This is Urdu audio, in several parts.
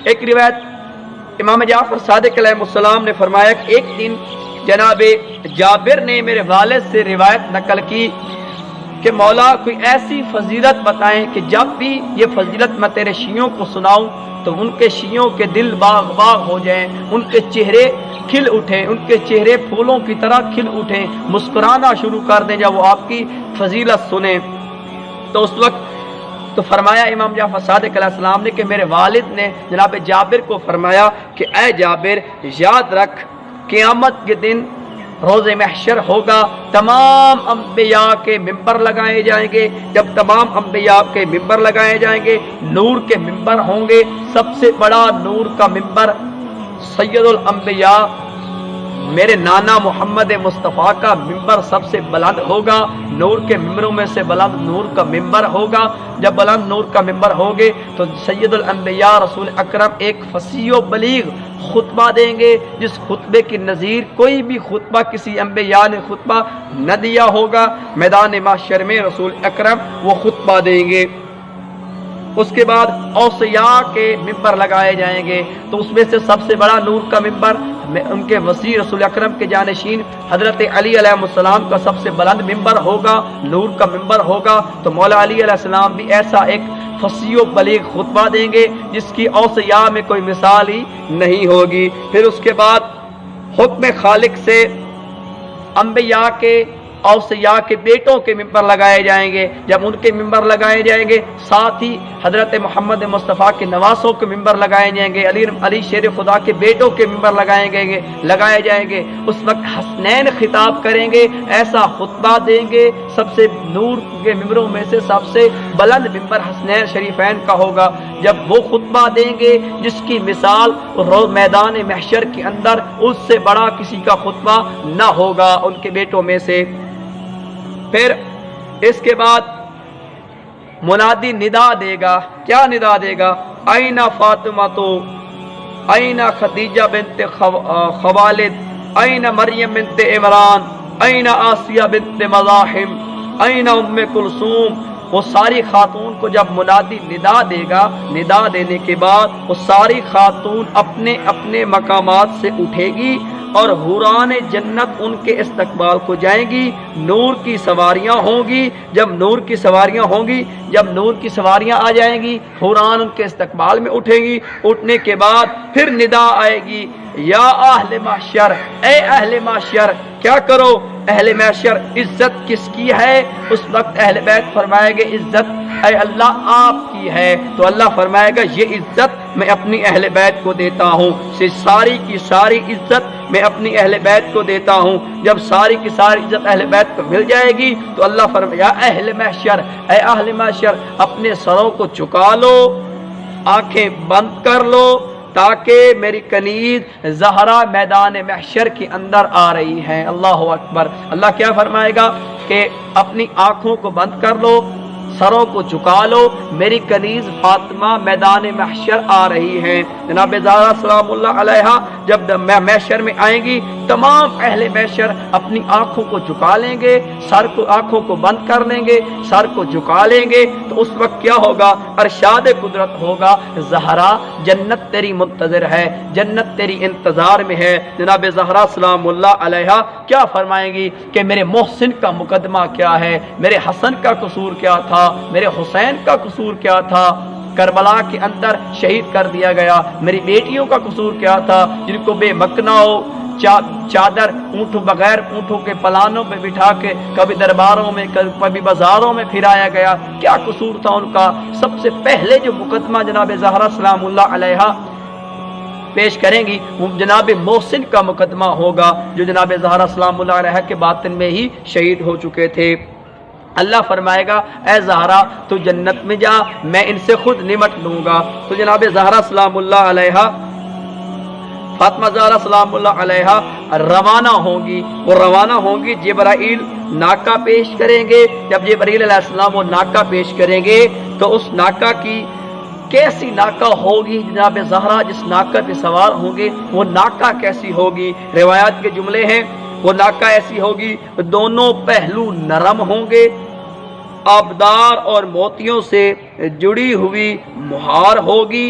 ایک روایت امام جعفر صادق علیہ السلام نے فرمایا کہ ایک دن جناب جابر نے میرے والد سے روایت نقل کی کہ مولا کوئی ایسی فضیلت بتائیں کہ جب بھی یہ فضیلت میں تیرے شیعوں کو سناؤں تو ان کے شیعوں کے دل باغ باغ ہو جائیں، ان کے چہرے کھل اٹھیں، ان کے چہرے پھولوں کی طرح کھل اٹھیں، مسکرانا شروع کر دیں جب وہ آپ کی فضیلت سنیں۔ تو اس وقت تو فرمایا امام جعفر صادق علیہ السلام نے کہ میرے والد نے جناب جابر کو فرمایا کہ اے جابر یاد رکھ قیامت کے دن روز محشر ہوگا، تمام انبیاء کے ممبر لگائے جائیں گے۔ جب تمام انبیاء کے ممبر لگائے جائیں گے، نور کے ممبر ہوں گے، سب سے بڑا نور کا ممبر سید الانبیاء میرے نانا محمد مصطفیٰ کا ممبر سب سے بلند ہوگا، نور کے ممبروں میں سے بلند نور کا ممبر ہوگا۔ جب بلند نور کا ممبر ہوگے تو سید الانبیاء رسول اکرم ایک فصیح و بلیغ خطبہ دیں گے، جس خطبے کی نظیر کوئی بھی خطبہ کسی انبیاء نے خطبہ نہ دیا ہوگا۔ میدان محشر میں رسول اکرم وہ خطبہ دیں گے۔ اس کے بعد اوصیاء کے ممبر لگائے جائیں گے، تو اس میں سے سب سے بڑا نور کا ممبر ان کے وسیع رسول اکرم کے جانشین حضرت علی علیہ السلام کا سب سے بلند ممبر ہوگا، نور کا ممبر ہوگا۔ تو مولا علی علیہ السلام بھی ایسا ایک فصیح و بلیغ خطبہ دیں گے جس کی اوصیاء میں کوئی مثال ہی نہیں ہوگی۔ پھر اس کے بعد حکم خالق سے انبیاء کے اوصیاء کے بیٹوں کے ممبر لگائے جائیں گے۔ جب ان کے ممبر لگائے جائیں گے، ساتھ ہی حضرت محمد مصطفیٰ کے نواسوں کے ممبر لگائے جائیں گے، علی شیر خدا کے بیٹوں کے ممبر لگائے جائیں گے۔ اس وقت حسنین خطاب کریں گے، ایسا خطبہ دیں گے، سب سے نور کے ممبروں میں سے سب سے بلند ممبر حسنین شریفین کا ہوگا۔ جب وہ خطبہ دیں گے جس کی مثال میدان محشر کے اندر اس سے بڑا کسی کا خطبہ نہ ہوگا ان کے بیٹوں میں سے۔ پھر اس کے بعد منادی ندا دے گا، کیا ندا دے گا؟ این فاطمہ تو، این خدیجہ بنت خوالد، این مریم بنت عمران، این آسیہ بنت مزاحم، این ام کلثوم۔ وہ ساری خاتون کو جب منادی ندا دے گا، ندا دینے کے بعد وہ ساری خاتون اپنے اپنے مقامات سے اٹھے گی اور حوران جنت ان کے استقبال کو جائیں گی۔ نور کی سواریاں ہوں گی، جب نور کی سواریاں ہوں گی، جب نور کی سواریاں آ جائیں گی، حوران ان کے استقبال میں اٹھیں گی۔ اٹھنے کے بعد پھر ندا آئے گی، یا اہل محشر، اے اہل محشر کیا کرو؟ اہل محشر عزت کس کی ہے؟ اس وقت اہل بیت فرمائے گے عزت اے اللہ آپ کی ہے۔ تو اللہ فرمائے گا یہ عزت میں اپنی اہل بیت کو دیتا ہوں، ساری کی ساری عزت میں اپنی اہل بیت کو دیتا ہوں۔ جب ساری کی ساری عزت اہل بیت کو مل جائے گی تو اللہ فرمائے یا اہل محشر، اے اہل محشر اپنے سروں کو چکا لو، آنکھیں بند کر لو، تاکہ میری کنیز زہرا میدان محشر کے اندر آ رہی ہے۔ اللہ اکبر۔ اللہ کیا فرمائے گا کہ اپنی آنکھوں کو بند کر لو، سروں کو جھکا لو، میری کنیز فاطمہ میدان محشر آ رہی ہیں۔ جناب زہرا سلام اللہ علیہا جب محشر میں آئیں گی، تمام اہل محشر اپنی آنکھوں کو جھکا لیں گے، آنکھوں کو بند کر لیں گے، سر کو جھکا لیں گے۔ تو اس وقت کیا ہوگا؟ ارشاد قدرت ہوگا، زہرا جنت تیری منتظر ہے، جنت تیری انتظار میں ہے۔ جناب زہرا سلام اللہ علیہا کیا فرمائیں گی کہ میرے محسن کا مقدمہ کیا ہے، میرے حسن کا قصور کیا تھا، میرے حسین کا قصور کیا تھا، کربلا کے اندر شہید کر دیا گیا، میری بیٹیوں کا قصور کیا تھا جن کو بے مکناؤ چادر اونٹوں بغیر اونٹوں کے پلانوں پہ بٹھا کے کبھی درباروں میں کبھی بازاروں میں پھرایا گیا، کیا قصور تھا ان کا؟ سب سے پہلے جو مقدمہ جناب زہرا سلام اللہ علیہا پیش کریں گی وہ جناب محسن کا مقدمہ ہوگا، جو جناب زہرا سلام اللہ علیہا کے باطن میں ہی شہید ہو چکے تھے۔ اللہ فرمائے گا اے زہرا تو جنت میں جا، میں ان سے خود نمٹ لوں گا۔ تو جناب زہرا سلام اللہ علیہا، فاطمہ زہرا سلام اللہ علیہا روانہ ہوں گی۔ وہ روانہ ہوں گی، جبرائیل ناکہ پیش کریں گے۔ جب جبرائیل علیہ السلام وہ ناکہ پیش کریں گے تو اس ناکہ کی کیسی ناکہ ہوگی؟ جناب زہرا جس ناکہ پہ سوار ہوں گے وہ ناکہ کیسی ہوگی؟ روایات کے جملے ہیں وہ ناکہ ایسی ہوگی، دونوں پہلو نرم ہوں گے، آبدار اور موتیوں سے جڑی ہوئی مہار ہوگی،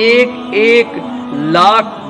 1,1,00,000